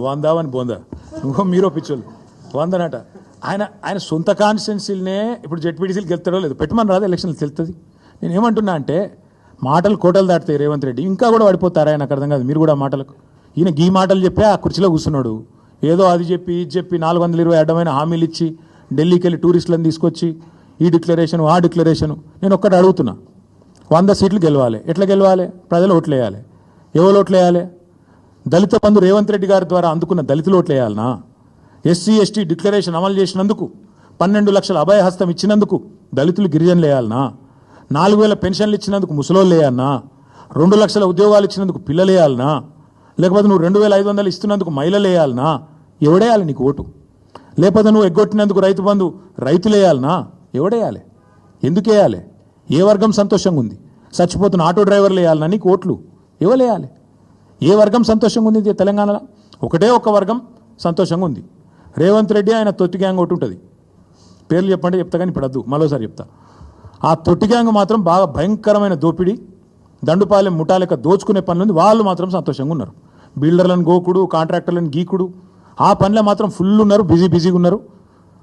వందావని బోందా నువ్వు మీరో పిచ్చోళ్ళు వందనట. ఆయన సొంత కాన్స్టిట్యున్సీలనే ఇప్పుడు జెడ్పీటీసీలు గెలుతాడో లేదు పెట్టమని రాదు, ఎలక్షన్లు తెలుస్తుంది. నేను ఏమంటున్నా అంటే మాటలు కోటలు దాటుతాయి. రేవంత్ రెడ్డి ఇంకా కూడా పడిపోతారా? నాకు అర్థం కాదు. మీరు కూడా మాటలకు ఈయన గీ మాటలు చెప్పి ఆ కుర్చీలో కూర్చున్నాడు. ఏదో అది చెప్పి ఇది చెప్పి 420 అడ్డమైన హామీలు ఇచ్చి ఢిల్లీకి వెళ్ళి టూరిస్టులను తీసుకొచ్చి ఈ డిక్లరేషన్ ఆ డిక్లరేషను. నేను ఒక్కటి అడుగుతున్నా, 100 సీట్లు గెలవాలి. ఎట్లా గెలవాలి? ప్రజలు ఓట్లు వేయాలి. ఎవరు ఓట్లు వేయాలి? దళిత బంధు రేవంత్ రెడ్డి గారి ద్వారా అందుకున్న దళితులు ఓట్లు వేయాలనా? ఎస్సీ ఎస్టీ డిక్లరేషన్ అమలు చేసినందుకు 12 లక్షల అభయహస్తం ఇచ్చినందుకు దళితులు గిరిజనులు వేయాలనా? 4000 పెన్షన్లు ఇచ్చినందుకు ముసలోళ్ళు వేయాలనా? 2 లక్షల ఉద్యోగాలు ఇచ్చినందుకు పిల్లలు వేయాలనా? లేకపోతే నువ్వు 2500 ఇస్తున్నందుకు మహిళలు వేయాలనా? ఎవడేయాలి నీకు ఓటు? లేకపోతే నువ్వు ఎగ్గొట్టినందుకు రైతు బంధు రైతులు వేయాలనా? ఎవడేయాలి? ఎందుకు వేయాలి? ఏ వర్గం సంతోషంగా ఉంది? చచ్చిపోతున్న ఆటో డ్రైవర్లు వేయాలనా నీకు ఓట్లు? ఎవరు వేయాలి? ఏ వర్గం సంతోషంగా ఉంది తెలంగాణలో? ఒకటే ఒక్క వర్గం సంతోషంగా ఉంది. రేవంత్ రెడ్డి ఆయన తొట్టి గ్యాంగ్ ఒకటి ఉంటుంది. పేర్లు చెప్పంటే చెప్తా కానీ ఇప్పుడు వద్దు, మరోసారి చెప్తా. ఆ తొట్టి గ్యాంగ్ మాత్రం బాగా భయంకరమైన దోపిడీ, దండుపాలెం ముఠాలెక్క దోచుకునే పనులు వాళ్ళు మాత్రం సంతోషంగా ఉన్నారు. బిల్డర్లను గోకుడు, కాంట్రాక్టర్లను గీకుడు, ఆ పనిలో మాత్రం ఫుల్ ఉన్నారు, బిజీగా ఉన్నారు.